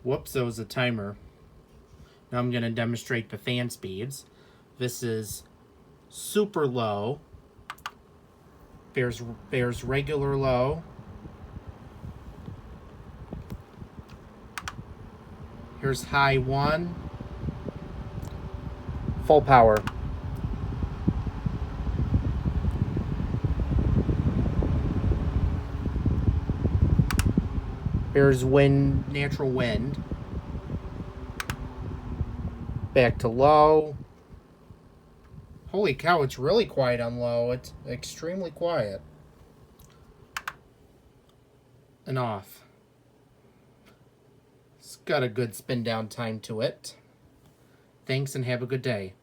Whoops, that was a timer. Now I'm going to demonstrate the fan speeds. This is super low. There's regular low. Here's high 1. Full power. Here's wind, natural wind. Back to low. Holy cow, it's really quiet on low. It's extremely quiet. And off. It's got a good spin down time to it. Thanks and have a good day.